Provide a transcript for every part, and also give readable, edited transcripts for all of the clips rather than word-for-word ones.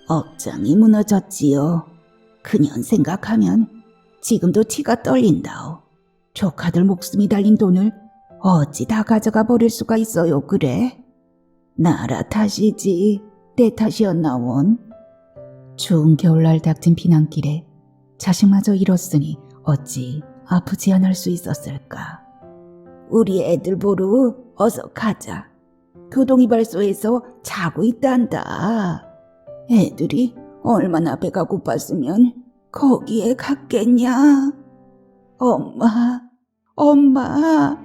억장이 무너졌지요. 그년 생각하면 지금도 치가 떨린다오. 조카들 목숨이 달린 돈을 어찌 다 가져가 버릴 수가 있어요, 그래? 나라 탓이지 내 탓이었나 원? 추운 겨울날 닥친 피난길에 자식마저 잃었으니 어찌 아프지 않을 수 있었을까. 우리 애들 보러 어서 가자. 교동이발소에서 자고 있단다. 애들이 얼마나 배가 고팠으면 거기에 갔겠냐. 엄마, 엄마.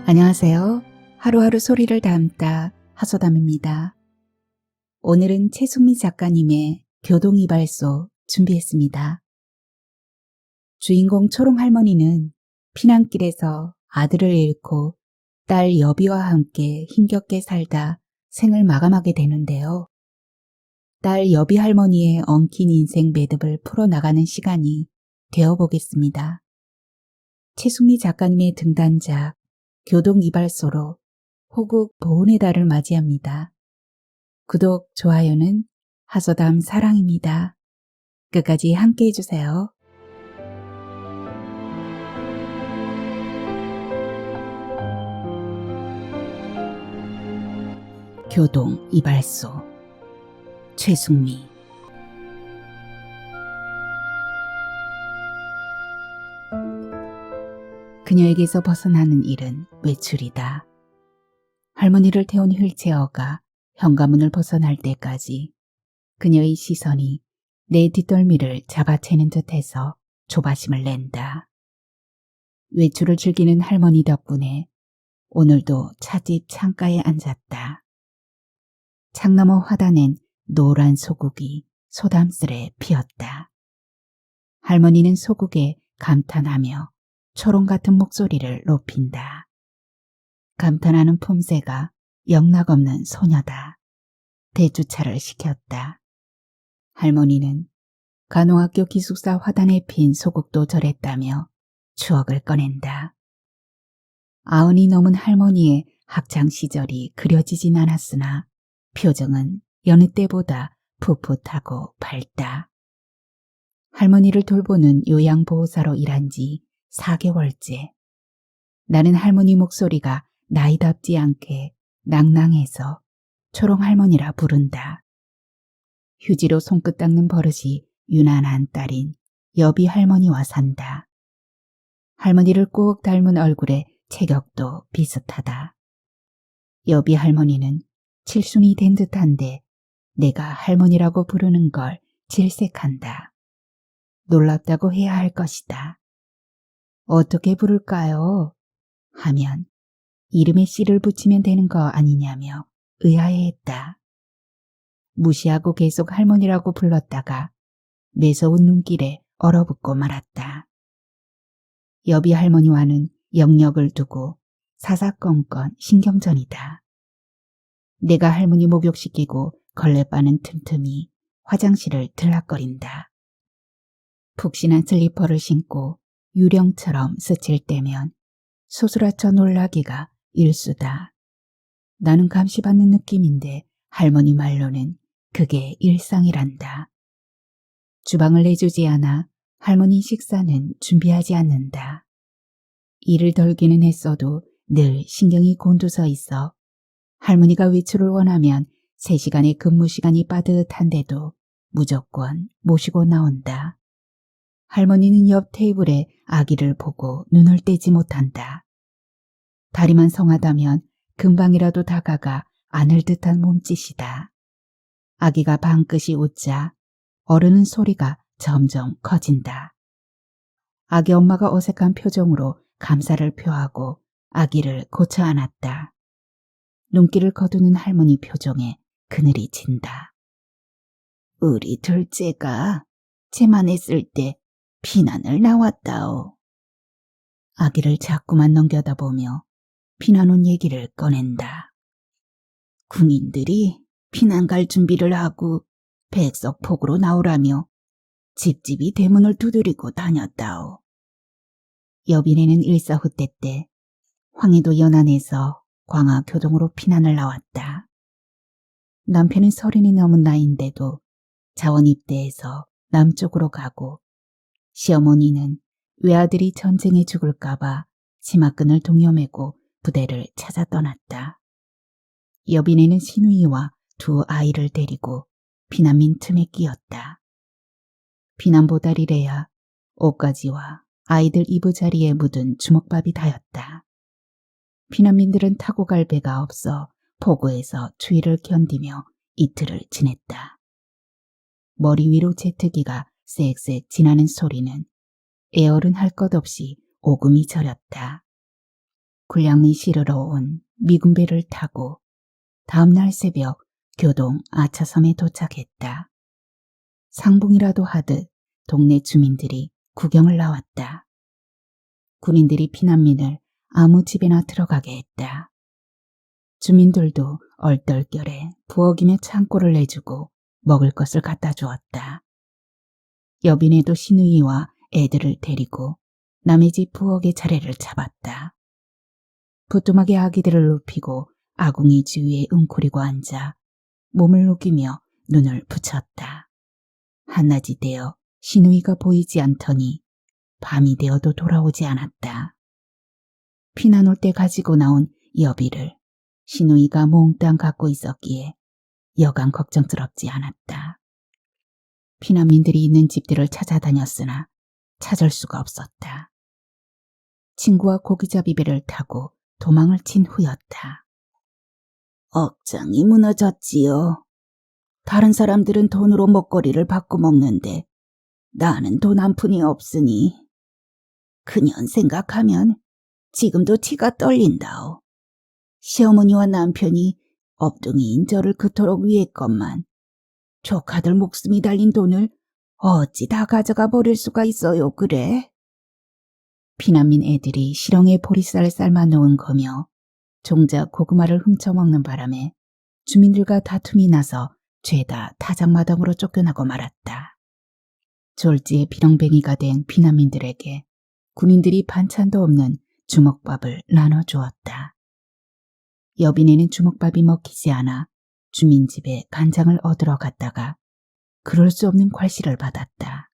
안녕하세요. 하루하루 소리를 담다 하소담입니다. 오늘은 최순미 작가님의 교동이발소 준비했습니다. 주인공 초롱할머니는 피난길에서 아들을 잃고 딸 여비와 함께 힘겹게 살다 생을 마감하게 되는데요. 딸 여비 할머니의 엉킨 인생 매듭을 풀어나가는 시간이 되어보겠습니다. 최순미 작가님의 등단작 교동이발소로 호국 보훈의 달을 맞이합니다. 구독, 좋아요는 하소담 사랑입니다. 끝까지 함께 해주세요. 교동이발소 최순미. 그녀에게서 벗어나는 일은 외출이다. 할머니를 태운 휠체어가 현관문을 벗어날 때까지 그녀의 시선이 내 뒷덜미를 잡아채는 듯해서 조바심을 낸다. 외출을 즐기는 할머니 덕분에 오늘도 찻집 창가에 앉았다. 창 너머 화단엔 노란 소국이 소담스레 피었다. 할머니는 소국에 감탄하며 초롱 같은 목소리를 높인다. 감탄하는 품새가 영락없는 소녀다. 대주차를 시켰다. 할머니는 간호학교 기숙사 화단에 핀 소국도 절했다며 추억을 꺼낸다. 90이 넘은 할머니의 학창시절이 그려지진 않았으나 표정은 여느 때보다 풋풋하고 밝다. 할머니를 돌보는 요양보호사로 일한 지 4개월째. 나는 할머니 목소리가 나이답지 않게 낭낭해서 초롱할머니라 부른다. 휴지로 손끝 닦는 버릇이 유난한 딸인 여비 할머니와 산다. 할머니를 꼭 닮은 얼굴에 체격도 비슷하다. 여비 할머니는 칠순이 된 듯한데 내가 할머니라고 부르는 걸 질색한다. 놀랍다고 해야 할 것이다. 어떻게 부를까요? 하면 이름에 씨를 붙이면 되는 거 아니냐며 의아해했다. 무시하고 계속 할머니라고 불렀다가 매서운 눈길에 얼어붙고 말았다. 여비 할머니와는 영역을 두고 사사건건 신경전이다. 내가 할머니 목욕시키고 걸레 빠는 틈틈이 화장실을 들락거린다. 푹신한 슬리퍼를 신고 유령처럼 스칠 때면 소스라쳐 놀라기가 일수다. 나는 감시받는 느낌인데 할머니 말로는 그게 일상이란다. 주방을 내주지 않아 할머니 식사는 준비하지 않는다. 일을 덜기는 했어도 늘 신경이 곤두서 있어 할머니가 외출을 원하면 3시간의 근무 시간이 빠듯한데도 무조건 모시고 나온다. 할머니는 옆 테이블에 아기를 보고 눈을 떼지 못한다. 다리만 성하다면 금방이라도 다가가 안을 듯한 몸짓이다. 아기가 방긋이 웃자 어른은 소리가 점점 커진다. 아기 엄마가 어색한 표정으로 감사를 표하고 아기를 고쳐 안았다. 눈길을 거두는 할머니 표정에 그늘이 진다. 우리 둘째가 재만했을 때 피난을 나왔다오. 아기를 자꾸만 넘겨다보며 피난 온 얘기를 꺼낸다. 군인들이 피난 갈 준비를 하고 백석폭으로 나오라며 집집이 대문을 두드리고 다녔다오. 여빈에는 일사후퇴 때 황해도 연안에서 광화 교동으로 피난을 나왔다. 남편은 30이 넘은 나이인데도 자원 입대해서 남쪽으로 가고, 시어머니는 외아들이 전쟁에 죽을까봐 치마끈을 동여매고 부대를 찾아 떠났다. 여빈이는 시누이와 2 아이를 데리고 피난민 틈에 끼었다. 피난보달이래야 옷가지와 아이들 이부자리에 묻은 주먹밥이 다였다. 피난민들은 타고 갈 배가 없어 포구에서 추위를 견디며 이틀을 지냈다. 머리 위로 제트기가 쌕쌕 지나는 소리는 애얼은 할 것 없이 오금이 저렸다. 군량미 실으러 온 미군 배를 타고 다음날 새벽 교동 아차섬에 도착했다. 상봉이라도 하듯 동네 주민들이 구경을 나왔다. 군인들이 피난민을 아무 집에나 들어가게 했다. 주민들도 얼떨결에 부엌이며 창고를 내주고 먹을 것을 갖다 주었다. 여빈애도 시누이와 애들을 데리고 남의 집 부엌에 자리를 잡았다. 부뚜막에 아기들을 눕히고 아궁이 주위에 웅크리고 앉아 몸을 녹이며 눈을 붙였다. 한낮이 되어 시누이가 보이지 않더니 밤이 되어도 돌아오지 않았다. 피난 올 때 가지고 나온 여비를 시누이가 몽땅 갖고 있었기에 여간 걱정스럽지 않았다. 피난민들이 있는 집들을 찾아다녔으나 찾을 수가 없었다. 친구와 고기잡이 배를 타고 도망을 친 후였다. 억장이 무너졌지요. 다른 사람들은 돈으로 먹거리를 바꿔 먹는데 나는 돈 한 푼이 없으니 그년 생각하면 지금도 치가 떨린다오. 시어머니와 남편이 업둥이인 저를 그토록 위했건만 조카들 목숨이 달린 돈을 어찌 다 가져가 버릴 수가 있어요, 그래? 피난민 애들이 시렁에 보리쌀을 삶아 놓은 거며 종자 고구마를 훔쳐먹는 바람에 주민들과 다툼이 나서 죄다 타작마당으로 쫓겨나고 말았다. 졸지에 비렁뱅이가 된 피난민들에게 군인들이 반찬도 없는 주먹밥을 나눠주었다. 여빈이는 주먹밥이 먹히지 않아 주민집에 간장을 얻으러 갔다가 그럴 수 없는 괄시를 받았다.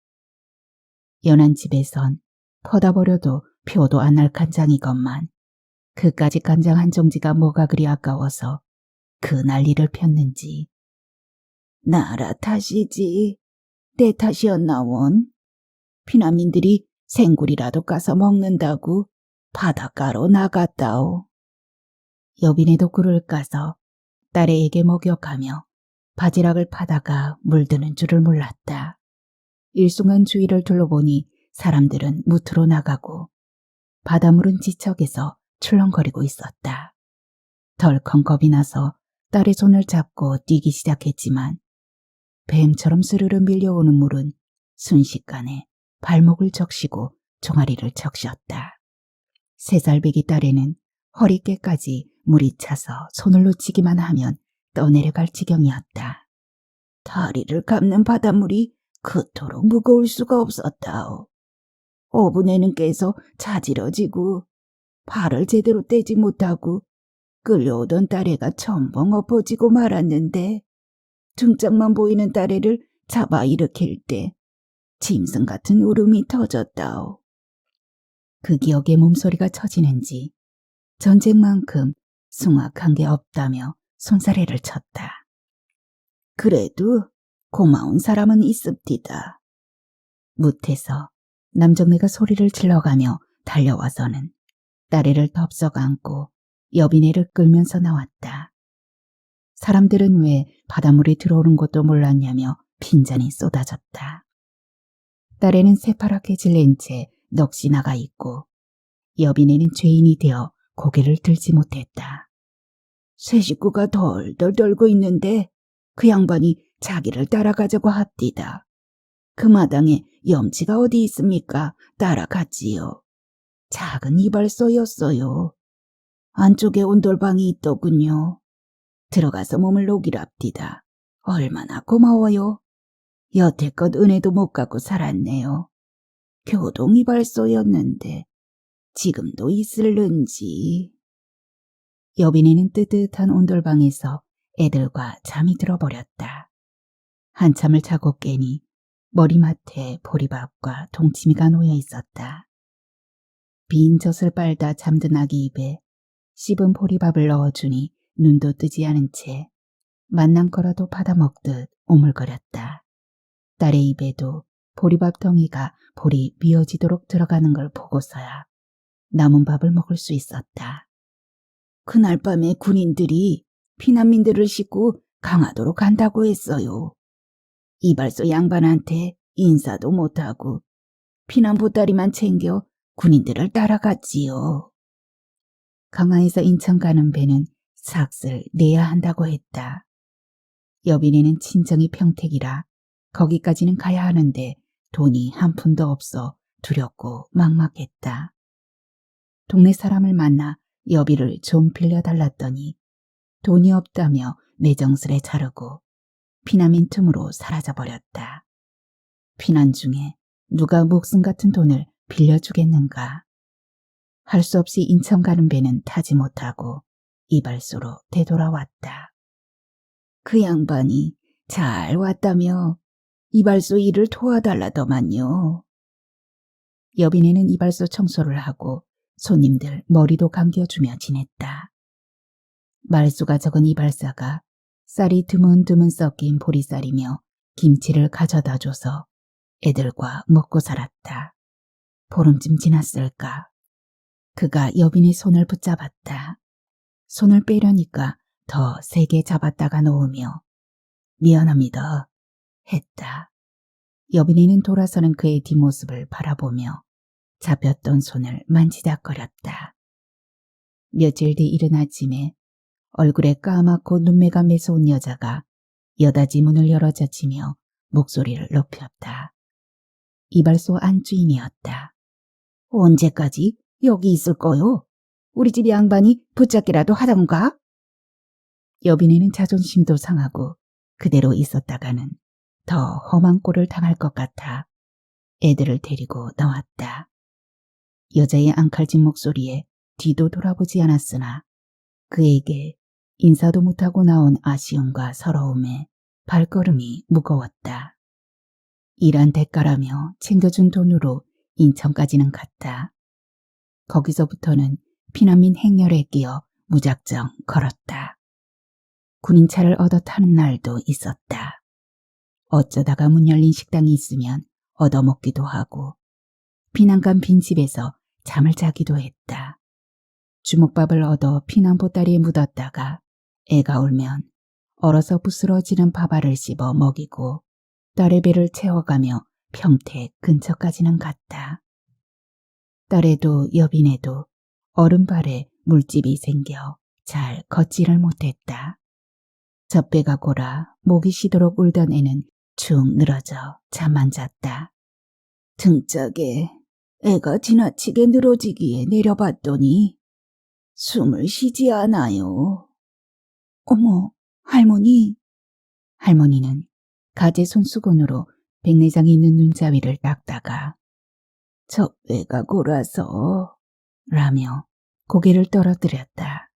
연한 집에선 퍼다 버려도 표도 안 날 간장이건만 그까짓 간장 한 종지가 뭐가 그리 아까워서 그 난리를 폈는지. 나라 탓이지. 내 탓이었나 원. 피난민들이 생굴이라도 까서 먹는다고 바닷가로 나갔다오. 여빈애도 굴을 까서 딸애에게 목욕하며 바지락을 파다가 물드는 줄을 몰랐다. 일송한 주위를 둘러보니 사람들은 무트로 나가고 바닷물은 지척에서 출렁거리고 있었다. 덜컹 겁이 나서 딸의 손을 잡고 뛰기 시작했지만 뱀처럼 스르르 밀려오는 물은 순식간에 발목을 적시고 종아리를 적셨다. 3살배기 딸에는 허리깨까지 물이 차서 손을 놓치기만 하면 떠내려갈 지경이었다. 다리를 감는 바닷물이 그토록 무거울 수가 없었다오. 어부내는 깨서 자지러지고 발을 제대로 떼지 못하고 끌려오던 딸애가 첨벙 엎어지고 말았는데 등짝만 보이는 딸애를 잡아 일으킬 때 짐승 같은 울음이 터졌다오. 그 기억에 몸소리가 처지는지 전쟁만큼 숭악한 게 없다며 손사래를 쳤다. 그래도 고마운 사람은 있습디다. 뭇에서 남정네가 소리를 질러가며 달려와서는 딸애를 덥석 안고 여빈애를 끌면서 나왔다. 사람들은 왜 바닷물이 들어오는 것도 몰랐냐며 빈잔이 쏟아졌다. 딸애는 새파랗게 질린 채 넋이 나가 있고 여빈애는 죄인이 되어 고개를 들지 못했다. 새 식구가 덜덜 떨고 있는데 그 양반이 자기를 따라가자고 합디다. 그 마당에 염치가 어디 있습니까? 따라갔지요. 작은 이발소였어요. 안쪽에 온돌방이 있더군요. 들어가서 몸을 녹이랍디다. 얼마나 고마워요. 여태껏 은혜도 못 갚고 살았네요. 교동 이발소였는데 지금도 있을는지. 여빈이는 뜨뜻한 온돌방에서 애들과 잠이 들어버렸다. 한참을 자고 깨니 머리맡에 보리밥과 동치미가 놓여 있었다. 빈 젖을 빨다 잠든 아기 입에 씹은 보리밥을 넣어주니 눈도 뜨지 않은 채 만남거라도 받아먹듯 오물거렸다. 딸의 입에도 보리밥 덩이가 볼이 미어지도록 들어가는 걸 보고서야 남은 밥을 먹을 수 있었다. 그날 밤에 군인들이 피난민들을 싣고 강화도로 간다고 했어요. 이발소 양반한테 인사도 못하고 피난 보따리만 챙겨 군인들을 따라갔지요. 강화에서 인천 가는 배는 삭슬 내야 한다고 했다. 여빈이는 친정이 평택이라 거기까지는 가야 하는데 돈이 한 푼도 없어 두렵고 막막했다. 동네 사람을 만나 여비를 좀 빌려달랐더니 돈이 없다며 내정스레 자르고 피난민 틈으로 사라져버렸다. 피난 중에 누가 목숨 같은 돈을 빌려주겠는가. 할 수 없이 인천 가는 배는 타지 못하고 이발소로 되돌아왔다. 그 양반이 잘 왔다며 이발소 일을 도와달라더만요. 여빈이는 이발소 청소를 하고 손님들 머리도 감겨주며 지냈다. 말수가 적은 이발사가 쌀이 드문드문 섞인 보리쌀이며 김치를 가져다 줘서 애들과 먹고 살았다. 보름쯤 지났을까. 그가 여빈의 손을 붙잡았다. 손을 빼려니까 더 세게 잡았다가 놓으며 미안합니다 했다. 여빈이는 돌아서는 그의 뒷모습을 바라보며 잡혔던 손을 만지작거렸다. 며칠 뒤 이른 아침에 얼굴에 까맣고 눈매가 매서운 여자가 여닫이 문을 열어젖히며 목소리를 높였다. 이발소 안주인이었다. 언제까지 여기 있을 거요? 우리 집 양반이 붙잡기라도 하던가? 여빈이는 자존심도 상하고 그대로 있었다가는 더 험한 꼴을 당할 것 같아 애들을 데리고 나왔다. 여자의 앙칼진 목소리에 뒤도 돌아보지 않았으나 그에게 인사도 못하고 나온 아쉬움과 서러움에 발걸음이 무거웠다. 일한 대가라며 챙겨준 돈으로 인천까지는 갔다. 거기서부터는 피난민 행렬에 끼어 무작정 걸었다. 군인차를 얻어 타는 날도 있었다. 어쩌다가 문 열린 식당이 있으면 얻어먹기도 하고 피난간 빈집에서 잠을 자기도 했다. 주먹밥을 얻어 피난 보따리에 묻었다가 애가 울면 얼어서 부스러지는 밥알을 씹어 먹이고 딸의 배를 채워가며 평택 근처까지는 갔다. 딸에도 여빈에도 얼음발에 물집이 생겨 잘 걷지를 못했다. 젖배가 골아 목이 쉬도록 울던 애는 축 늘어져 잠만 잤다. 등짝에 애가 지나치게 늘어지기에 내려봤더니 숨을 쉬지 않아요. 어머, 할머니. 할머니는 가재 손수건으로 백내장이 있는 눈자위를 닦다가 젖배가 골아서 라며 고개를 떨어뜨렸다.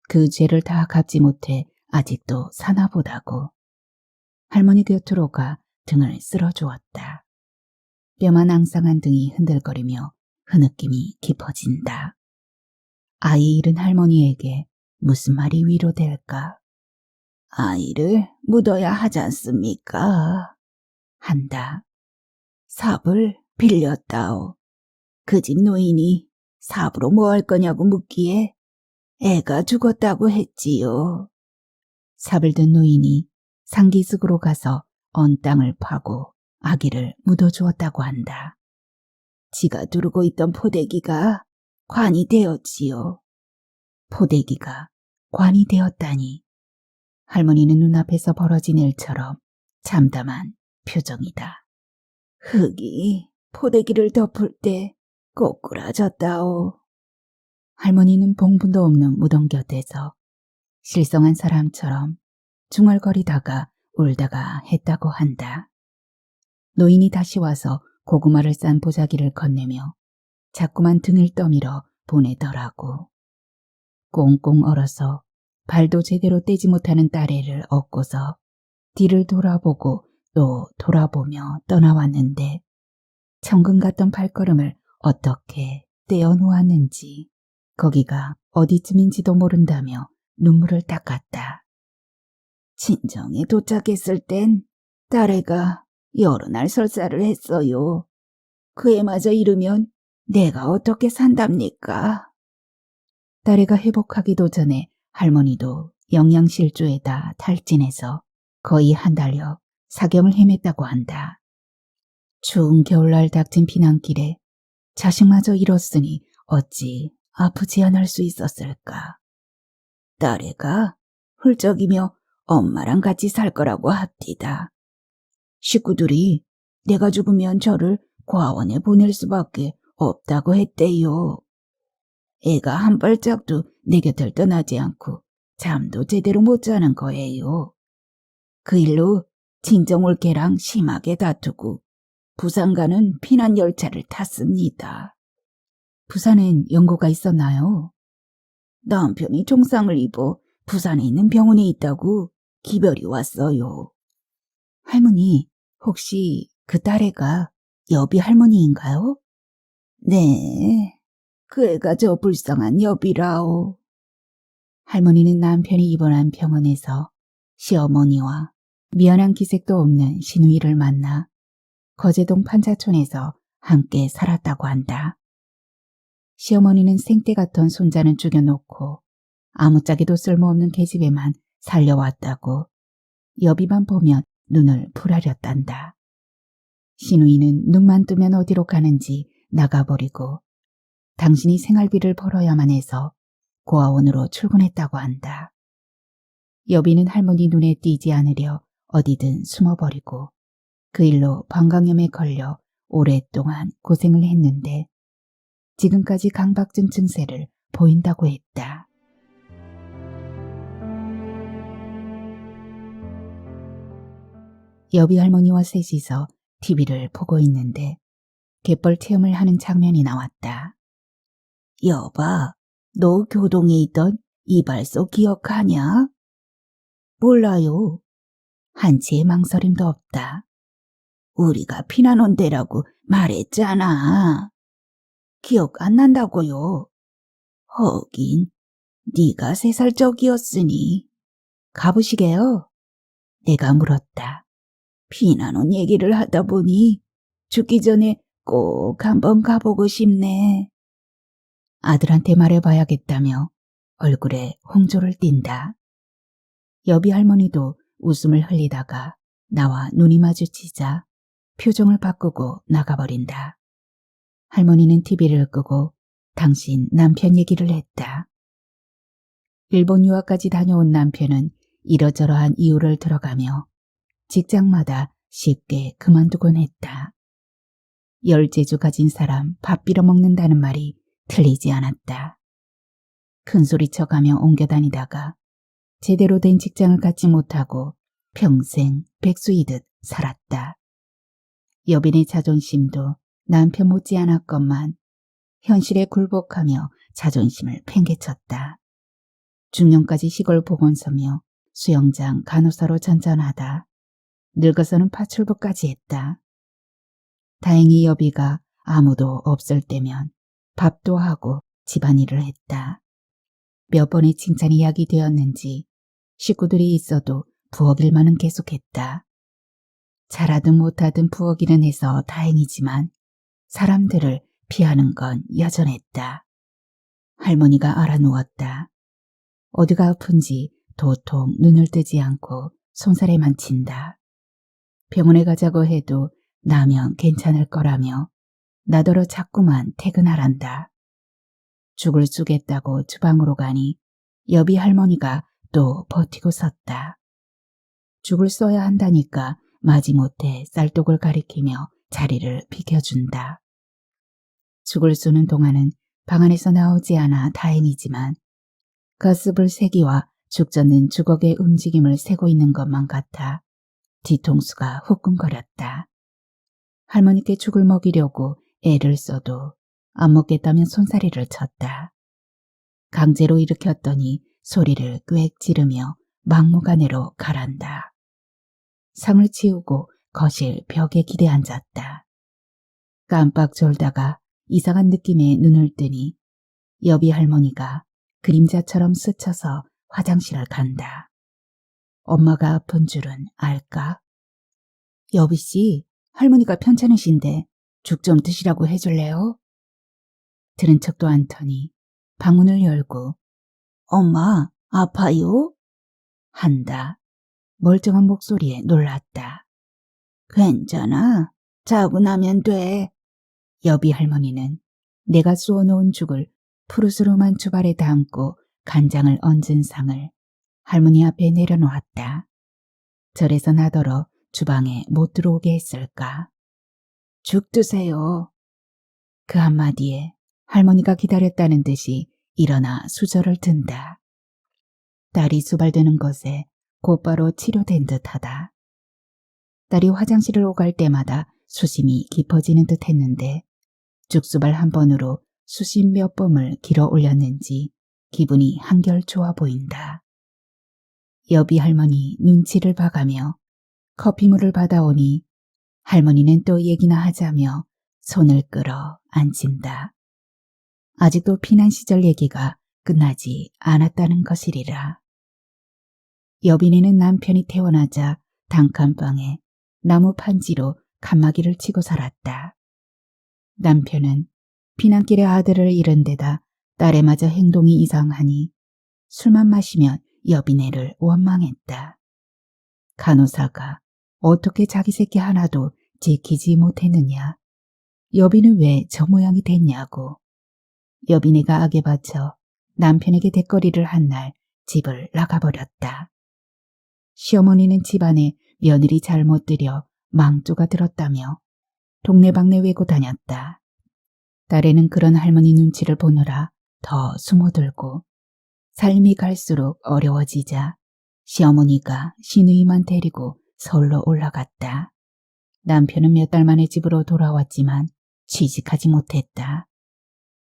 그 죄를 다 갚지 못해 아직도 사나보다고. 할머니 곁으로 가 등을 쓸어주었다. 뼈만 앙상한 등이 흔들거리며 흐느낌이 깊어진다. 아이 잃은 할머니에게 무슨 말이 위로될까? 아이를 묻어야 하지 않습니까? 한다. 삽을 빌렸다오. 그 집 노인이 삽으로 뭐 할 거냐고 묻기에 애가 죽었다고 했지요. 삽을 든 노인이 상기슭으로 가서 언 땅을 파고 아기를 묻어주었다고 한다. 지가 두르고 있던 포대기가 관이 되었지요. 포대기가 관이 되었다니. 할머니는 눈앞에서 벌어진 일처럼 참담한 표정이다. 흙이 포대기를 덮을 때 꼬꾸라졌다오. 할머니는 봉분도 없는 무덤 곁에서 실성한 사람처럼 중얼거리다가 울다가 했다고 한다. 노인이 다시 와서 고구마를 싼 보자기를 건네며 자꾸만 등을 떠밀어 보내더라고. 꽁꽁 얼어서 발도 제대로 떼지 못하는 딸애를 업고서 뒤를 돌아보고 또 돌아보며 떠나왔는데 천금 같던 발걸음을 어떻게 떼어놓았는지 거기가 어디쯤인지도 모른다며 눈물을 닦았다. 친정에 도착했을 땐 딸애가 여러 날 설사를 했어요. 그애마저 이르면 내가 어떻게 산답니까? 딸애가 회복하기도 전에 할머니도 영양실조에다 탈진해서 거의 한 달여 사경을 헤맸다고 한다. 추운 겨울날 닥친 피난길에 자식마저 잃었으니 어찌 아프지 않을 수 있었을까. 딸애가 훌쩍이며 엄마랑 같이 살 거라고 합디다. 식구들이 내가 죽으면 저를 과원에 보낼 수밖에 없다고 했대요. 애가 한 발짝도 내 곁을 떠나지 않고 잠도 제대로 못 자는 거예요. 그 일로 친정올케랑 심하게 다투고 부산 가는 피난열차를 탔습니다. 부산엔 연고가 있었나요? 남편이 총상을 입어 부산에 있는 병원에 있다고 기별이 왔어요. 할머니, 혹시 그 딸애가 여비 할머니인가요? 네, 그 애가 저 불쌍한 여비라오. 할머니는 남편이 입원한 병원에서 시어머니와 미안한 기색도 없는 시누이를 만나 거제동 판자촌에서 함께 살았다고 한다. 시어머니는 생떼 같던 손자는 죽여놓고 아무짝에도 쓸모없는 계집애만 살려왔다고 여비만 보면 눈을 풀하렸단다. 시누이는 눈만 뜨면 어디로 가는지 나가버리고 당신이 생활비를 벌어야만 해서 고아원으로 출근했다고 한다. 여비는 할머니 눈에 띄지 않으려 어디든 숨어버리고 그 일로 방광염에 걸려 오랫동안 고생을 했는데 지금까지 강박증 증세를 보인다고 했다. 여비 할머니와 셋이서 TV를 보고 있는데 갯벌 체험을 하는 장면이 나왔다. 여봐, 너 교동에 있던 이발소 기억하냐? 몰라요. 한치의 망설임도 없다. 우리가 피난 온 데라고 말했잖아. 기억 안 난다고요. 허긴 네가 3살 적이었으니. 가보시게요? 내가 물었다. 피난 온 얘기를 하다 보니 죽기 전에 꼭 한번 가보고 싶네. 아들한테 말해봐야겠다며 얼굴에 홍조를 띈다. 여비 할머니도 웃음을 흘리다가 나와 눈이 마주치자 표정을 바꾸고 나가버린다. 할머니는 TV를 끄고 당신 남편 얘기를 했다. 일본 유학까지 다녀온 남편은 이러저러한 이유를 들어가며 직장마다 쉽게 그만두곤 했다. 열재주 가진 사람 밥 빌어먹는다는 말이 틀리지 않았다. 큰소리쳐가며 옮겨다니다가 제대로 된 직장을 갖지 못하고 평생 백수이듯 살았다. 여빈의 자존심도 남편 못지않았건만 현실에 굴복하며 자존심을 팽개쳤다. 중년까지 시골 보건소며 수영장 간호사로 전전하다 늙어서는 파출부까지 했다. 다행히 여비가 아무도 없을 때면 밥도 하고 집안일을 했다. 몇 번의 칭찬이 약이 되었는지 식구들이 있어도 부엌 일만은 계속했다. 잘하든 못하든 부엌 일은 해서 다행이지만 사람들을 피하는 건 여전했다. 할머니가 알아누웠다. 어디가 아픈지 도통 눈을 뜨지 않고 손살에만 친다. 병원에 가자고 해도 나면 괜찮을 거라며 나더러 자꾸만 퇴근하란다. 죽을 쑤겠다고 주방으로 가니 여비 할머니가 또 버티고 섰다. 죽을 써야 한다니까 마지못해 쌀독을 가리키며 자리를 비켜준다. 죽을 쏘는 동안은 방 안에서 나오지 않아 다행이지만 가스불 세기와 죽젓는 주걱의 움직임을 세고 있는 것만 같아 뒤통수가 후끈거렸다. 할머니께 죽을 먹이려고 애를 써도 안 먹겠다면 손사래를 쳤다. 강제로 일으켰더니 소리를 꽥 지르며 막무가내로 가란다. 상을 치우고 거실 벽에 기대 앉았다. 깜빡 졸다가 이상한 느낌에 눈을 뜨니 여비 할머니가 그림자처럼 스쳐서 화장실을 간다. 엄마가 아픈 줄은 알까? 여비씨, 할머니가 편찮으신데 죽 좀 드시라고 해줄래요? 들은 척도 않더니 방문을 열고 엄마, 아파요? 한다. 멀쩡한 목소리에 놀랐다. 괜찮아. 자고 나면 돼. 여비 할머니는 내가 쏘아놓은 죽을 푸르스름한 주발에 담고 간장을 얹은 상을 할머니 앞에 내려놓았다. 절에서 나더러 주방에 못 들어오게 했을까. 죽 드세요. 그 한마디에 할머니가 기다렸다는 듯이 일어나 수저를 든다. 딸이 수발되는 것에 곧바로 치료된 듯하다. 딸이 화장실을 오갈 때마다 수심이 깊어지는 듯 했는데 죽수발 한 번으로 수십 몇 범을 길어 올렸는지 기분이 한결 좋아 보인다. 여비 할머니 눈치를 봐가며 커피물을 받아오니 할머니는 또 얘기나 하자며 손을 끌어 앉힌다. 아직도 피난 시절 얘기가 끝나지 않았다는 것이리라. 여빈이는 남편이 태어나자 단칸방에 나무 판지로 칸막이를 치고 살았다. 남편은 피난길에 아들을 잃은 데다 딸에마저 행동이 이상하니 술만 마시면 여빈애를 원망했다. 간호사가 어떻게 자기 새끼 하나도 지키지 못했느냐. 여빈은 왜 저 모양이 됐냐고. 여빈애가 악에 받쳐 남편에게 대거리를 한 날 집을 나가버렸다. 시어머니는 집안에 며느리 잘못 들여 망조가 들었다며 동네방네 외고 다녔다. 딸에는 그런 할머니 눈치를 보느라 더 숨어들고 삶이 갈수록 어려워지자 시어머니가 시누이만 데리고 서울로 올라갔다. 남편은 몇 달 만에 집으로 돌아왔지만 취직하지 못했다.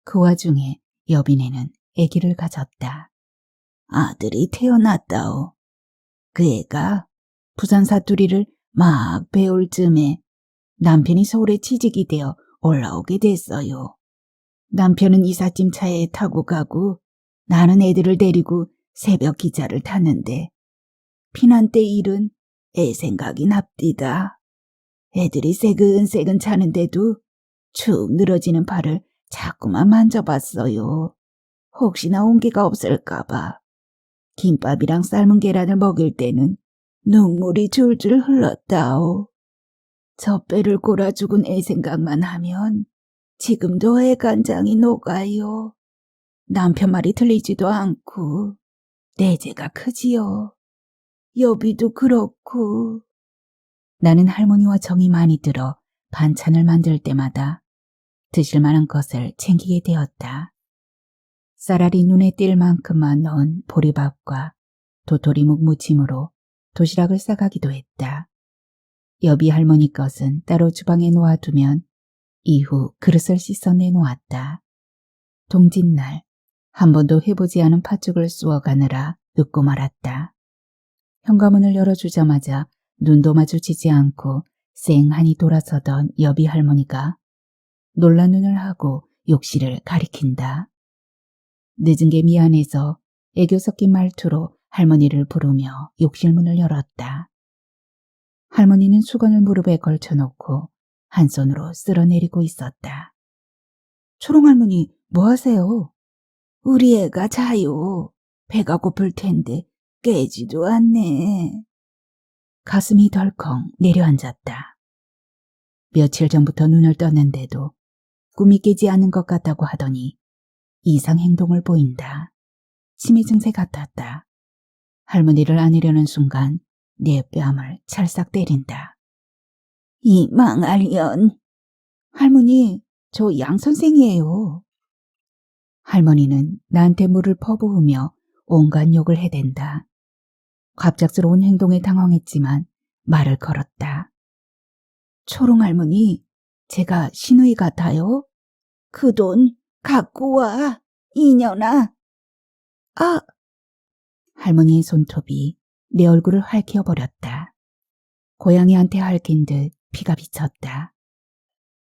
그 와중에 여빈애는 아기를 가졌다. 아들이 태어났다오. 그 애가 부산 사투리를 막 배울 즈음에 남편이 서울에 취직이 되어 올라오게 됐어요. 남편은 이삿짐 차에 타고 가고 나는 애들을 데리고 새벽 기차를 탔는데 피난 때 일은 애 생각이 납디다. 애들이 새근새근 차는데도 축 늘어지는 팔을 자꾸만 만져봤어요. 혹시나 온기가 없을까봐. 김밥이랑 삶은 계란을 먹일 때는 눈물이 줄줄 흘렀다오. 젖배를 골아 죽은 애 생각만 하면 지금도 애 간장이 녹아요. 남편 말이 틀리지도 않고 내재가 크지요. 여비도 그렇고. 나는 할머니와 정이 많이 들어 반찬을 만들 때마다 드실 만한 것을 챙기게 되었다. 쌀알이 눈에 띌 만큼만 넣은 보리밥과 도토리묵 무침으로 도시락을 싸가기도 했다. 여비 할머니 것은 따로 주방에 놓아두면 이후 그릇을 씻어 내놓았다. 동짓날 한 번도 해보지 않은 팥죽을 쑤어가느라 늦고 말았다. 현관문을 열어주자마자 눈도 마주치지 않고 쌩하니 돌아서던 여비 할머니가 놀란 눈을 하고 욕실을 가리킨다. 늦은 게 미안해서 애교 섞인 말투로 할머니를 부르며 욕실 문을 열었다. 할머니는 수건을 무릎에 걸쳐놓고 한 손으로 쓸어내리고 있었다. 초롱할머니 뭐 하세요? 우리 애가 자요. 배가 고플 텐데 깨지도 않네. 가슴이 덜컹 내려앉았다. 며칠 전부터 눈을 떴는데도 꿈이 깨지 않는 것 같다고 하더니 이상 행동을 보인다. 치매 증세 같았다. 할머니를 안으려는 순간 내 뺨을 찰싹 때린다. 이 망할년. 할머니, 저 양 선생이에요. 할머니는 나한테 물을 퍼부으며 온갖 욕을 해댄다. 갑작스러운 행동에 당황했지만 말을 걸었다. 초롱할머니, 제가 시누이 같아요? 그 돈 갖고 와, 이년아. 아! 할머니의 손톱이 내 얼굴을 핥혀버렸다. 고양이한테 핥힌 듯 피가 비쳤다.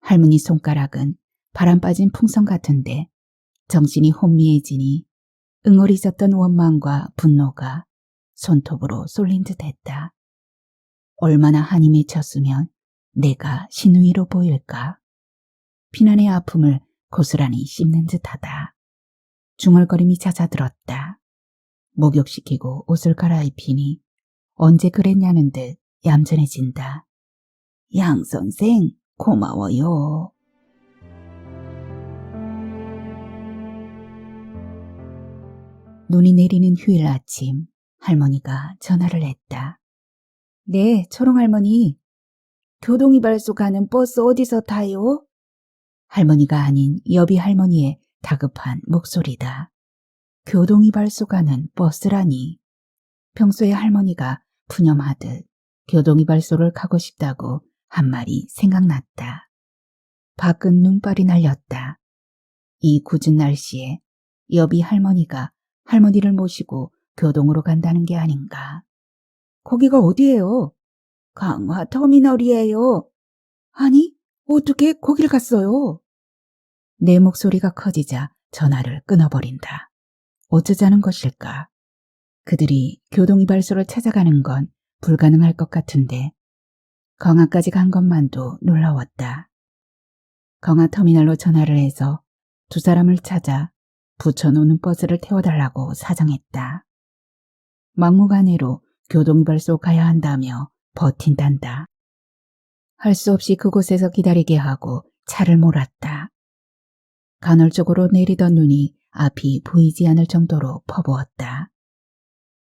할머니 손가락은 바람 빠진 풍선 같은데 정신이 혼미해지니 응어리졌던 원망과 분노가 손톱으로 쏠린 듯 했다. 얼마나 한이 맺혔으면 내가 신우이로 보일까. 피난의 아픔을 고스란히 씹는 듯하다. 중얼거림이 잦아들었다. 목욕시키고 옷을 갈아입히니 언제 그랬냐는 듯 얌전해진다. 양 선생 고마워요. 눈이 내리는 휴일 아침 할머니가 전화를 했다. 네, 초롱할머니. 교동이발소 가는 버스 어디서 타요? 할머니가 아닌 여비 할머니의 다급한 목소리다. 교동이발소 가는 버스라니. 평소에 할머니가 푸념하듯 교동이발소를 가고 싶다고 한 말이 생각났다. 밖은 눈발이 날렸다. 이 궂은 날씨에 여비 할머니가 할머니를 모시고 교동으로 간다는 게 아닌가. 거기가 어디예요? 강화터미널이에요. 아니, 어떻게 거길 갔어요? 내 목소리가 커지자 전화를 끊어버린다. 어쩌자는 것일까? 그들이 교동이발소를 찾아가는 건 불가능할 것 같은데 강화까지 간 것만도 놀라웠다. 강화터미널로 전화를 해서 두 사람을 찾아 붙여놓는 버스를 태워달라고 사정했다. 막무가내로 교동이발소 가야 한다며 버틴단다. 할 수 없이 그곳에서 기다리게 하고 차를 몰았다. 간헐적으로 내리던 눈이 앞이 보이지 않을 정도로 퍼부었다.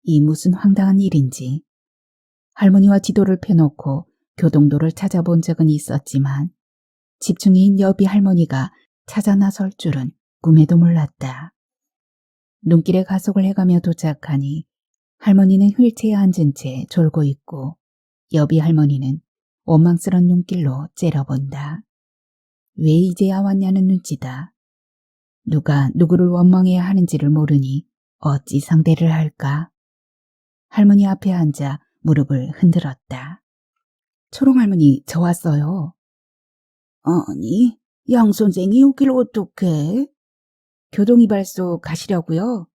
이 무슨 황당한 일인지. 할머니와 지도를 펴놓고 교동도를 찾아본 적은 있었지만 집중인 여비 할머니가 찾아 나설 줄은 꿈에도 몰랐다. 눈길에 가속을 해가며 도착하니 할머니는 휠체어에 앉은 채 졸고 있고 여비 할머니는 원망스런 눈길로 째려본다. 왜 이제야 왔냐는 눈치다. 누가 누구를 원망해야 하는지를 모르니 어찌 상대를 할까. 할머니 앞에 앉아 무릎을 흔들었다. 초롱할머니, 저 왔어요. 아니, 양 선생이 오길 어떡해? 교동이발소 가시려고요?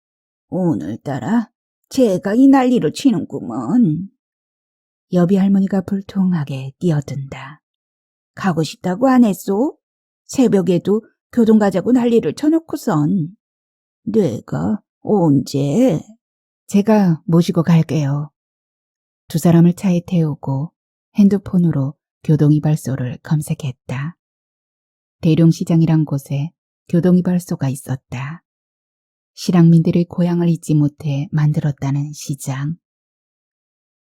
오늘따라 제가 이 난리를 치는구먼. 여비 할머니가 불통하게 뛰어든다. 가고 싶다고 안 했소? 새벽에도 교동 가자고 난리를 쳐놓고선. 내가 언제? 제가 모시고 갈게요. 두 사람을 차에 태우고 핸드폰으로 교동이발소를 검색했다. 대룡시장이란 곳에 교동이발소가 있었다. 실향민들의 고향을 잊지 못해 만들었다는 시장.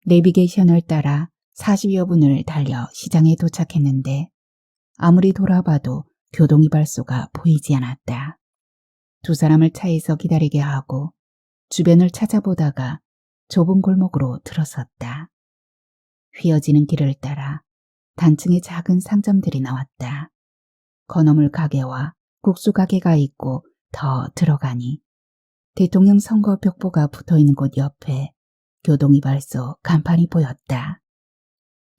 내비게이션을 따라 40여 분을 달려 시장에 도착했는데 아무리 돌아봐도 교동이발소가 보이지 않았다. 두 사람을 차에서 기다리게 하고 주변을 찾아보다가 좁은 골목으로 들어섰다. 휘어지는 길을 따라 단층의 작은 상점들이 나왔다. 건어물 가게와 국수 가게가 있고 더 들어가니 대통령 선거 벽보가 붙어있는 곳 옆에 교동이발소 간판이 보였다.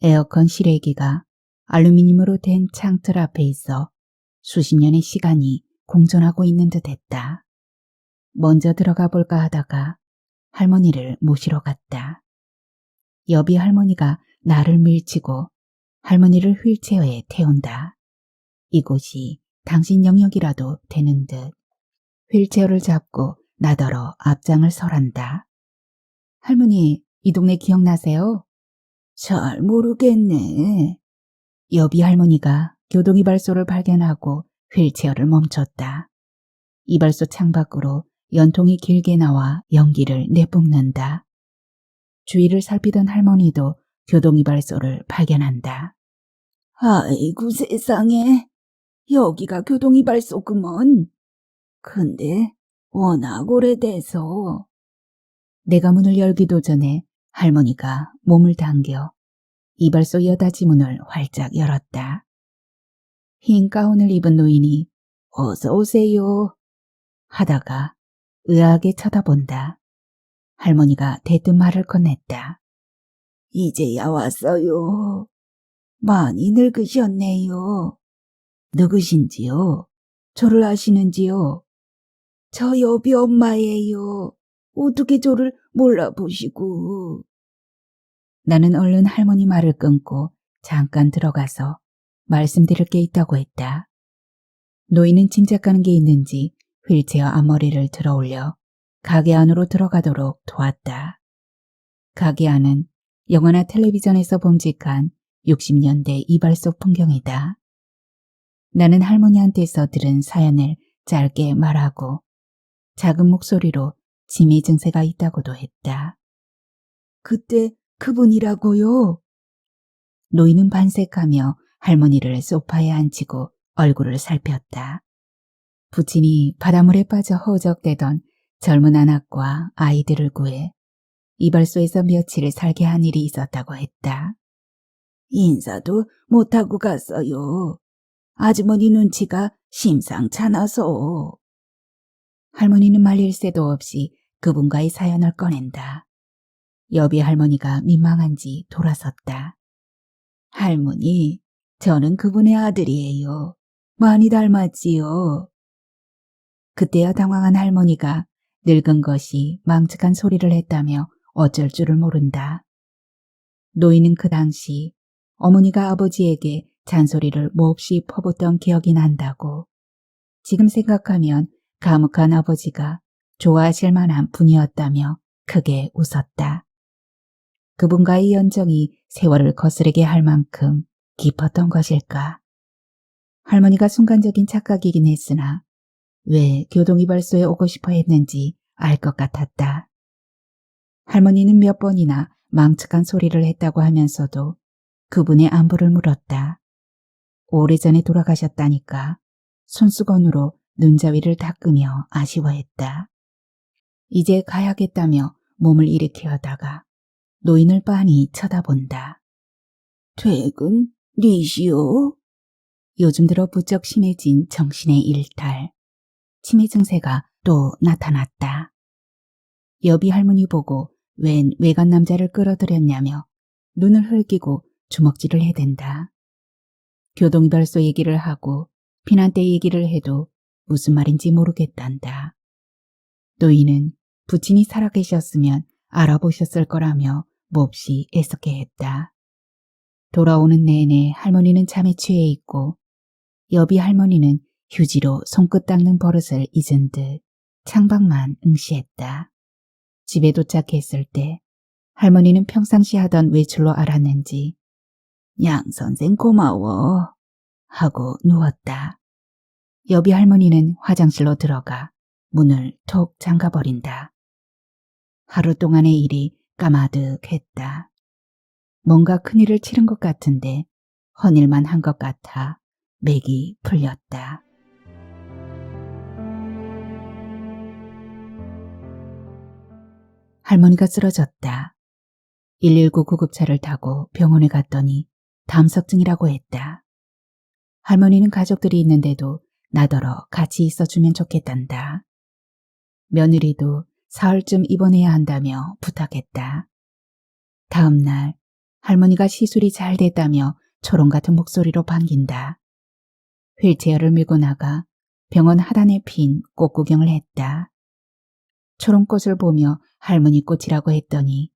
에어컨 실외기가 알루미늄으로 된 창틀 앞에 있어 수십 년의 시간이 공존하고 있는 듯 했다. 먼저 들어가 볼까 하다가 할머니를 모시러 갔다. 여비 할머니가 나를 밀치고 할머니를 휠체어에 태운다. 이곳이 당신 영역이라도 되는 듯 휠체어를 잡고 나더러 앞장을 설한다. 할머니, 이 동네 기억나세요? 잘 모르겠네. 여비 할머니가 교동이발소를 발견하고 휠체어를 멈췄다. 이발소 창밖으로 연통이 길게 나와 연기를 내뿜는다. 주위를 살피던 할머니도 교동이발소를 발견한다. 아이고 세상에, 여기가 교동이발소구먼. 근데 워낙 오래돼서. 내가 문을 열기도 전에 할머니가 몸을 당겨 이발소 여닫이 문을 활짝 열었다. 흰 가운을 입은 노인이 어서 오세요 하다가 의아하게 쳐다본다. 할머니가 대뜸 말을 건넸다. 이제야 왔어요. 많이 늙으셨네요. 누구신지요? 저를 아시는지요? 저 여비 엄마예요. 어떻게 저를 몰라보시고. 나는 얼른 할머니 말을 끊고 잠깐 들어가서 말씀드릴 게 있다고 했다. 노인은 짐작가는 게 있는지 휠체어 앞머리를 들어올려 가게 안으로 들어가도록 도왔다. 가게 안은 영화나 텔레비전에서 봄직한 60년대 이발소 풍경이다. 나는 할머니한테서 들은 사연을 짧게 말하고 작은 목소리로 치매 증세가 있다고도 했다. 그때 그분이라고요? 노인은 반색하며 할머니를 소파에 앉히고 얼굴을 살폈다. 부친이 바닷물에 빠져 허우적대던 젊은 아낙과 아이들을 구해 이발소에서 며칠을 살게 한 일이 있었다고 했다. 인사도 못하고 갔어요. 아주머니 눈치가 심상찮아서. 할머니는 말릴 새도 없이 그분과의 사연을 꺼낸다. 여비 할머니가 민망한지 돌아섰다. 할머니, 저는 그분의 아들이에요. 많이 닮았지요. 그때야 당황한 할머니가 늙은 것이 망측한 소리를 했다며 어쩔 줄을 모른다. 노인은 그 당시 어머니가 아버지에게 잔소리를 몹시 퍼붓던 기억이 난다고. 지금 생각하면 가묵한 아버지가 좋아하실 만한 분이었다며 크게 웃었다. 그분과의 연정이 세월을 거스르게 할 만큼 깊었던 것일까. 할머니가 순간적인 착각이긴 했으나 왜 교동이발소에 오고 싶어 했는지 알 것 같았다. 할머니는 몇 번이나 망측한 소리를 했다고 하면서도 그분의 안부를 물었다. 오래전에 돌아가셨다니까 손수건으로 눈자위를 닦으며 아쉬워했다. 이제 가야겠다며 몸을 일으키려다가 노인을 빤히 쳐다본다. 퇴근? 니시오? 요즘 들어 부쩍 심해진 정신의 일탈. 치매 증세가 또 나타났다. 여비 할머니 보고 웬 외간 남자를 끌어들였냐며 눈을 흘기고 주먹질을 해댄다. 교동이발소 얘기를 하고 피난때 얘기를 해도 무슨 말인지 모르겠단다. 노인은 부친이 살아계셨으면 알아보셨을 거라며 몹시 애석해 했다. 돌아오는 내내 할머니는 잠에 취해 있고 여비 할머니는 휴지로 손끝 닦는 버릇을 잊은 듯 창밖만 응시했다. 집에 도착했을 때 할머니는 평상시 하던 외출로 알았는지 양 선생 고마워 하고 누웠다. 여비 할머니는 화장실로 들어가 문을 톡 잠가버린다. 하루 동안의 일이 까마득했다. 뭔가 큰일을 치른 것 같은데 헌일만 한 것 같아 맥이 풀렸다. 할머니가 쓰러졌다. 119 구급차를 타고 병원에 갔더니 담석증이라고 했다. 할머니는 가족들이 있는데도 나더러 같이 있어주면 좋겠단다. 며느리도 사흘쯤 입원해야 한다며 부탁했다. 다음 날 할머니가 시술이 잘 됐다며 초롱 같은 목소리로 반긴다. 휠체어를 밀고 나가 병원 하단에 핀 꽃 구경을 했다. 초롱꽃을 보며 할머니 꽃이라고 했더니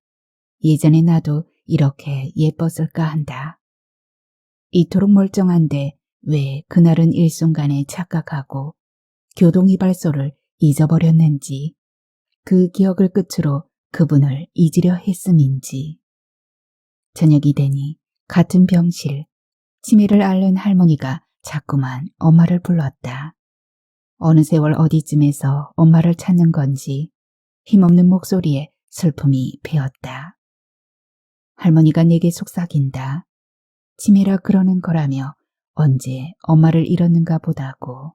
예전에 나도 이렇게 예뻤을까 한다. 이토록 멀쩡한데 왜 그날은 일순간에 착각하고 교동이발소를 잊어버렸는지, 그 기억을 끝으로 그분을 잊으려 했음인지. 저녁이 되니 같은 병실, 치매를 앓는 할머니가 자꾸만 엄마를 불렀다. 어느 세월 어디쯤에서 엄마를 찾는 건지 힘없는 목소리에 슬픔이 배었다. 할머니가 내게 속삭인다. 치매라 그러는 거라며 언제 엄마를 잃었는가 보다고.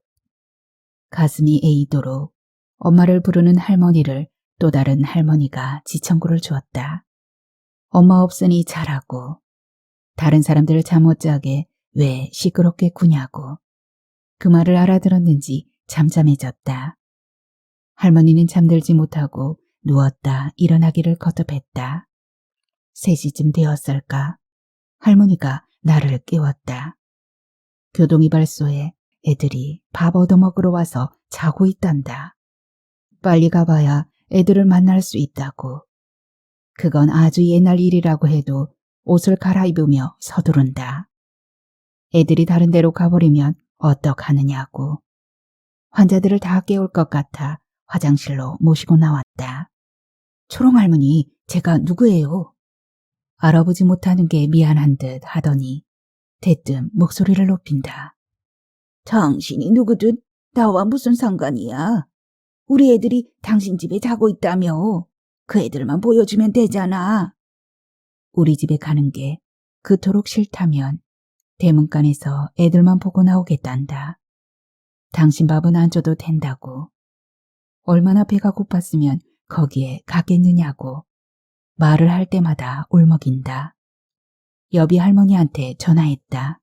가슴이 에이도록 엄마를 부르는 할머니를 또 다른 할머니가 지청구를 주었다. 엄마 없으니 잘하고 다른 사람들 잠 못 자게 왜 시끄럽게 구냐고. 그 말을 알아들었는지 잠잠해졌다. 할머니는 잠들지 못하고 누웠다 일어나기를 거듭했다. 3시쯤 되었을까? 할머니가 나를 깨웠다. 교동이발소에 애들이 밥 얻어먹으러 와서 자고 있단다. 빨리 가봐야 애들을 만날 수 있다고. 그건 아주 옛날 일이라고 해도 옷을 갈아입으며 서두른다. 애들이 다른 데로 가버리면 어떡하느냐고. 환자들을 다 깨울 것 같아 화장실로 모시고 나왔다. 초롱할머니, 제가 누구예요? 알아보지 못하는 게 미안한 듯 하더니 대뜸 목소리를 높인다. 당신이 누구든 나와 무슨 상관이야. 우리 애들이 당신 집에 자고 있다며. 그 애들만 보여주면 되잖아. 우리 집에 가는 게 그토록 싫다면 대문간에서 애들만 보고 나오겠단다. 당신 밥은 안 줘도 된다고. 얼마나 배가 고팠으면 거기에 가겠느냐고. 말을 할 때마다 울먹인다. 여비 할머니한테 전화했다.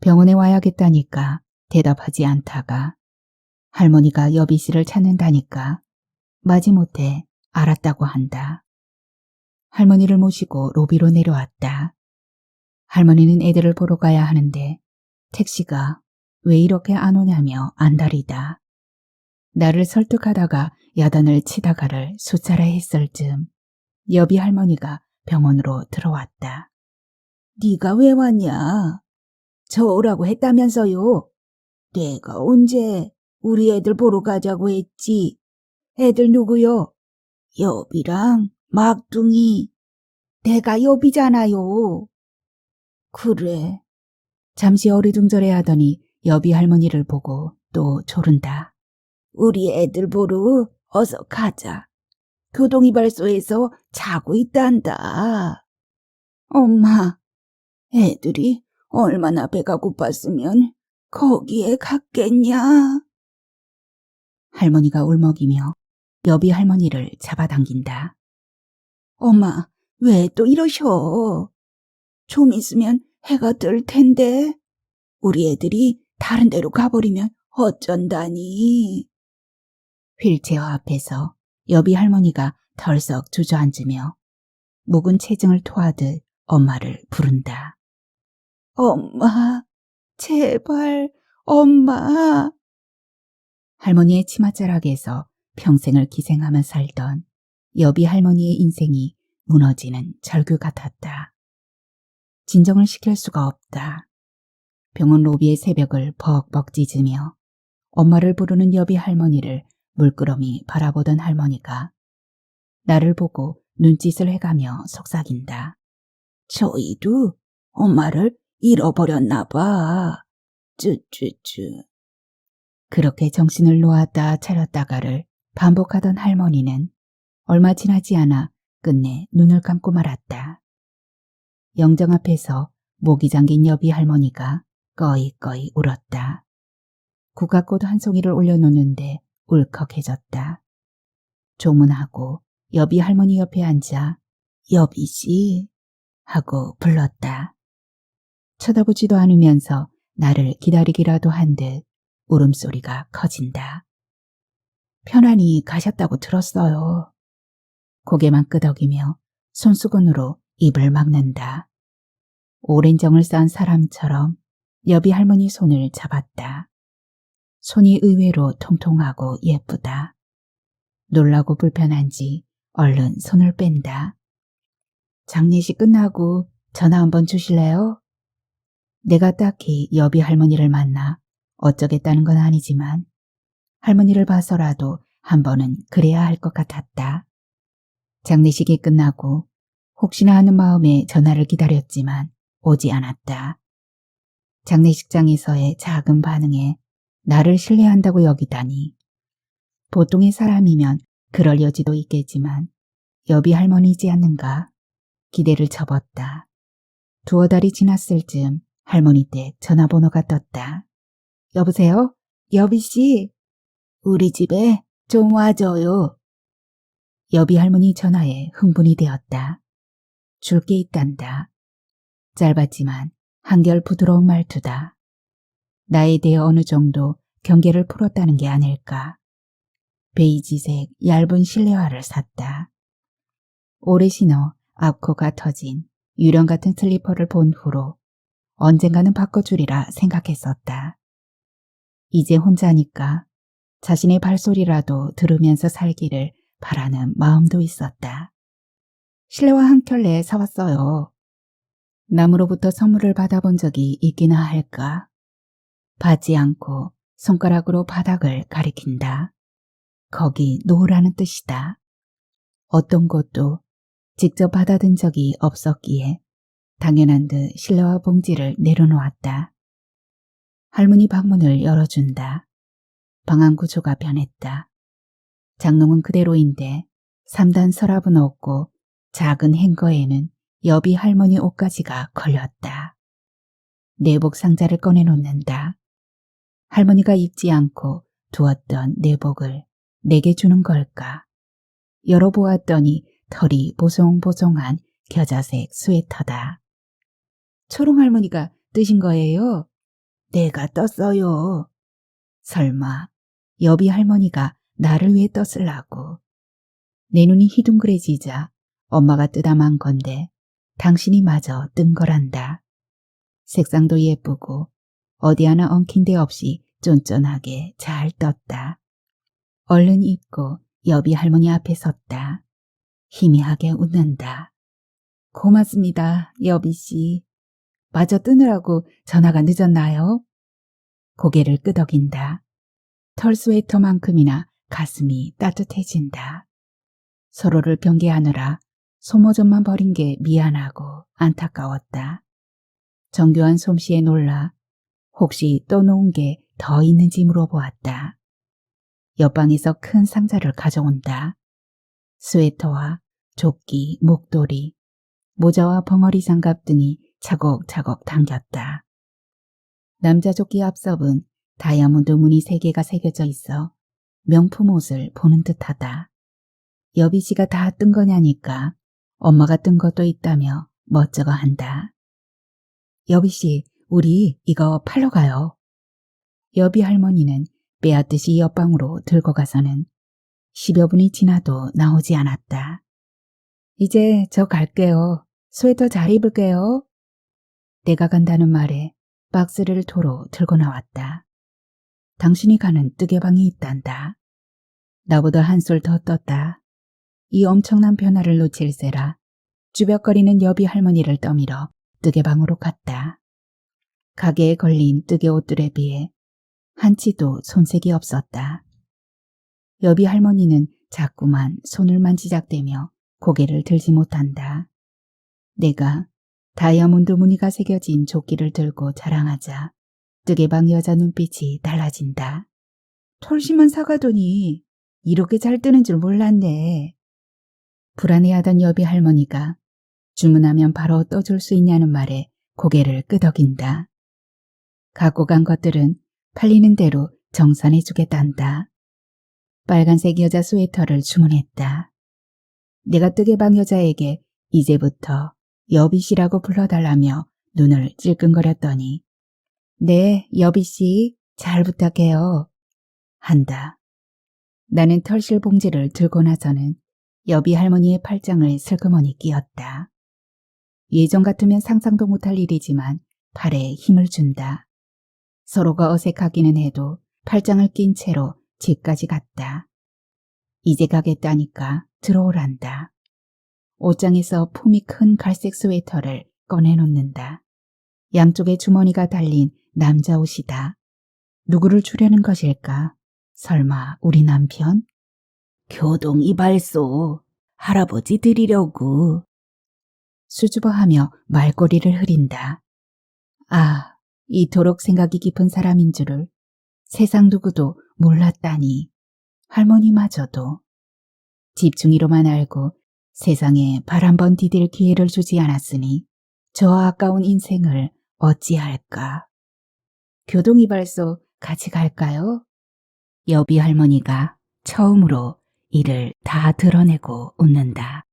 병원에 와야겠다니까 대답하지 않다가 할머니가 여비 씨를 찾는다니까 마지못해 알았다고 한다. 할머니를 모시고 로비로 내려왔다. 할머니는 애들을 보러 가야 하는데 택시가 왜 이렇게 안 오냐며 안달이다. 나를 설득하다가 야단을 치다가를 수차례 했을 즈음 여비 할머니가 병원으로 들어왔다. 네가 왜 왔냐? 저 오라고 했다면서요. 내가 언제 우리 애들 보러 가자고 했지. 애들 누구요? 여비랑 막둥이. 내가 여비잖아요. 그래. 잠시 어리둥절해 하더니 여비 할머니를 보고 또 조른다. 우리 애들 보러 어서 가자. 교동이발소에서 자고 있단다. 엄마, 애들이 얼마나 배가 고팠으면 거기에 갔겠냐? 할머니가 울먹이며 여비 할머니를 잡아당긴다. 엄마, 왜 또 이러셔? 좀 있으면 해가 뜰 텐데 우리 애들이 다른 데로 가버리면 어쩐다니. 휠체어 앞에서 여비 할머니가 덜썩 주저앉으며 묵은 체증을 토하듯 엄마를 부른다. 엄마, 제발, 엄마. 할머니의 치맛자락에서 평생을 기생하며 살던 여비 할머니의 인생이 무너지는 절규 같았다. 진정을 시킬 수가 없다. 병원 로비의 새벽을 벅벅 찢으며 엄마를 부르는 여비 할머니를 물끄러미 바라보던 할머니가 나를 보고 눈짓을 해가며 속삭인다. 저희도 엄마를 잃어버렸나 봐. 쯔쯔쯔. 그렇게 정신을 놓았다 차렸다가를 반복하던 할머니는 얼마 지나지 않아 끝내 눈을 감고 말았다. 영정 앞에서 목이 잠긴 여비 할머니가 꺼이꺼이 울었다. 국화꽃 한 송이를 올려놓는데 울컥해졌다. 조문하고 여비 할머니 옆에 앉아 여비씨 하고 불렀다. 쳐다보지도 않으면서 나를 기다리기라도 한 듯 울음소리가 커진다. 편안히 가셨다고 들었어요. 고개만 끄덕이며 손수건으로 입을 막는다. 오랜 정을 쌓은 사람처럼 여비 할머니 손을 잡았다. 손이 의외로 통통하고 예쁘다. 놀라고 불편한지 얼른 손을 뺀다. 장례식 끝나고 전화 한번 주실래요? 내가 딱히 여비 할머니를 만나 어쩌겠다는 건 아니지만 할머니를 봐서라도 한 번은 그래야 할 것 같았다. 장례식이 끝나고 혹시나 하는 마음에 전화를 기다렸지만 오지 않았다. 장례식장에서의 작은 반응에 나를 신뢰한다고 여기다니. 보통의 사람이면 그럴 여지도 있겠지만 여비 할머니이지 않는가? 기대를 접었다. 두어 달이 지났을 즈음 할머니 댁 전화번호가 떴다. 여보세요? 여비씨? 우리 집에 좀 와줘요. 여비 할머니 전화에 흥분이 되었다. 줄 게 있단다. 짧았지만 한결 부드러운 말투다. 나에 대해 어느 정도 경계를 풀었다는 게 아닐까. 베이지색 얇은 실내화를 샀다. 오래 신어 앞코가 터진 유령 같은 슬리퍼를 본 후로 언젠가는 바꿔주리라 생각했었다. 이제 혼자니까 자신의 발소리라도 들으면서 살기를 바라는 마음도 있었다. 실내화 한 켤레 사왔어요. 남으로부터 선물을 받아본 적이 있기나 할까. 받지 않고 손가락으로 바닥을 가리킨다. 거기 놓으라는 뜻이다. 어떤 것도 직접 받아든 적이 없었기에 당연한 듯 실내화 봉지를 내려놓았다. 할머니 방문을 열어준다. 방안 구조가 변했다. 장롱은 그대로인데 3단 서랍은 없고 작은 행거에는 여비 할머니 옷가지가 걸렸다. 내복 상자를 꺼내놓는다. 할머니가 입지 않고 두었던 내복을 내게 주는 걸까? 열어보았더니 털이 보송보송한 겨자색 스웨터다. 초롱할머니가 뜨신 거예요? 내가 떴어요. 설마 여비 할머니가 나를 위해 떴을라고. 내 눈이 희둥그레지자 엄마가 뜨다만 건데 당신이 마저 뜬 거란다. 색상도 예쁘고 어디 하나 엉킨 데 없이 쫀쫀하게 잘 떴다. 얼른 입고 여비 할머니 앞에 섰다. 희미하게 웃는다. 고맙습니다, 여비씨. 마저 뜨느라고 전화가 늦었나요? 고개를 끄덕인다. 털 스웨터만큼이나 가슴이 따뜻해진다. 서로를 경계하느라 소모전만 버린 게 미안하고 안타까웠다. 정교한 솜씨에 놀라 혹시 떠놓은 게 더 있는지 물어보았다. 옆방에서 큰 상자를 가져온다. 스웨터와 조끼, 목도리, 모자와 벙어리 장갑 등이 차곡차곡 당겼다. 남자 조끼 앞섭은 다이아몬드 무늬 3개가 새겨져 있어 명품 옷을 보는 듯하다. 여비 씨가 다 뜬 거냐니까 엄마가 뜬 것도 있다며 멋쩍어한다. 여비 씨, 우리 이거 팔러 가요. 여비 할머니는 빼앗듯이 옆방으로 들고 가서는 10여 분이 지나도 나오지 않았다. 이제 저 갈게요. 스웨터 잘 입을게요. 내가 간다는 말에 박스를 도로 들고 나왔다. 당신이 가는 뜨개방이 있단다. 나보다 한술 더 떴다. 이 엄청난 변화를 놓칠세라 쭈뼛거리는 여비 할머니를 떠밀어 뜨개방으로 갔다. 가게에 걸린 뜨개 옷들에 비해 한치도 손색이 없었다. 여비 할머니는 자꾸만 손을 만지작대며 고개를 들지 못한다. 내가 다이아몬드 무늬가 새겨진 조끼를 들고 자랑하자 뜨개방 여자 눈빛이 달라진다. 털심한 사가더니 이렇게 잘 뜨는 줄 몰랐네. 불안해하던 여비 할머니가 주문하면 바로 떠줄 수 있냐는 말에 고개를 끄덕인다. 갖고 간 것들은 팔리는 대로 정산해주겠단다. 빨간색 여자 스웨터를 주문했다. 내가 뜨개방 여자에게 이제부터 여비씨라고 불러달라며 눈을 찔끔거렸더니 네, 여비씨 잘 부탁해요. 한다. 나는 털실 봉지를 들고 나서는 여비 할머니의 팔짱을 슬그머니 끼었다. 예전 같으면 상상도 못할 일이지만 팔에 힘을 준다. 서로가 어색하기는 해도 팔짱을 낀 채로 집까지 갔다. 이제 가겠다니까 들어오란다. 옷장에서 품이 큰 갈색 스웨터를 꺼내놓는다. 양쪽에 주머니가 달린 남자 옷이다. 누구를 주려는 것일까? 설마 우리 남편? 교동 이발소 할아버지 드리려고. 수줍어하며 말꼬리를 흐린다. 아, 이토록 생각이 깊은 사람인 줄을 세상 누구도 몰랐다니. 할머니마저도. 집중이로만 알고 세상에 발 한 번 디딜 기회를 주지 않았으니 저 아까운 인생을 어찌할까. 교동이발소 같이 갈까요? 여비 할머니가 처음으로 이를 다 드러내고 웃는다.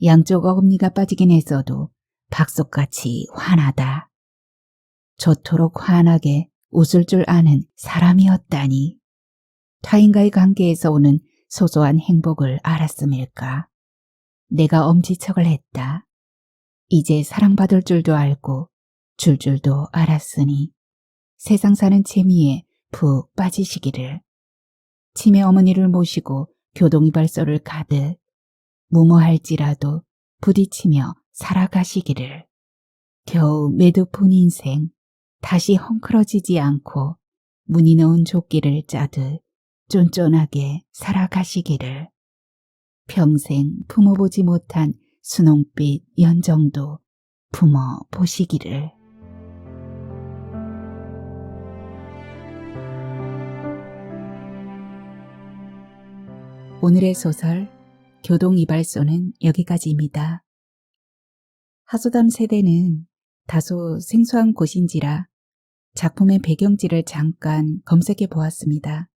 양쪽 어금니가 빠지긴 했어도 박속같이 환하다. 저토록 환하게 웃을 줄 아는 사람이었다니. 타인과의 관계에서 오는 소소한 행복을 알았음일까? 내가 엄지척을 했다. 이제 사랑받을 줄도 알고 줄 줄도 알았으니 세상 사는 재미에 푹 빠지시기를. 치매 어머니를 모시고 교동이발소를 가듯 무모할지라도 부딪히며 살아가시기를. 겨우 매듭푼 인생 다시 헝클어지지 않고 무늬 넣은 조끼를 짜듯 쫀쫀하게 살아가시기를. 평생 품어보지 못한 순홍빛 연정도 품어보시기를. 오늘의 소설 교동이발소는 여기까지입니다. 하소담 세대는 다소 생소한 곳인지라 작품의 배경지를 잠깐 검색해 보았습니다.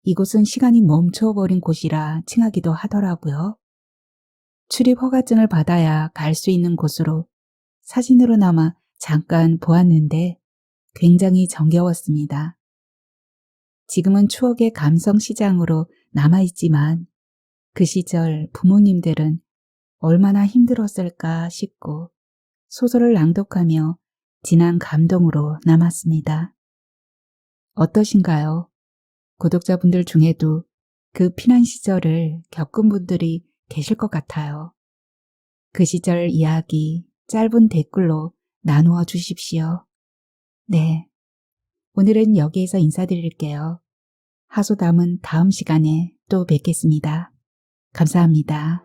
이곳은 시간이 멈춰버린 곳이라 칭하기도 하더라고요. 출입 허가증을 받아야 갈 수 있는 곳으로 사진으로나마 잠깐 보았는데 굉장히 정겨웠습니다. 지금은 추억의 감성시장으로 남아있지만 그 시절 부모님들은 얼마나 힘들었을까 싶고 소설을 낭독하며 진한 감동으로 남았습니다. 어떠신가요? 구독자분들 중에도 그 피난 시절을 겪은 분들이 계실 것 같아요. 그 시절 이야기 짧은 댓글로 나누어 주십시오. 네, 오늘은 여기에서 인사드릴게요. 하소담은 다음 시간에 또 뵙겠습니다. 감사합니다.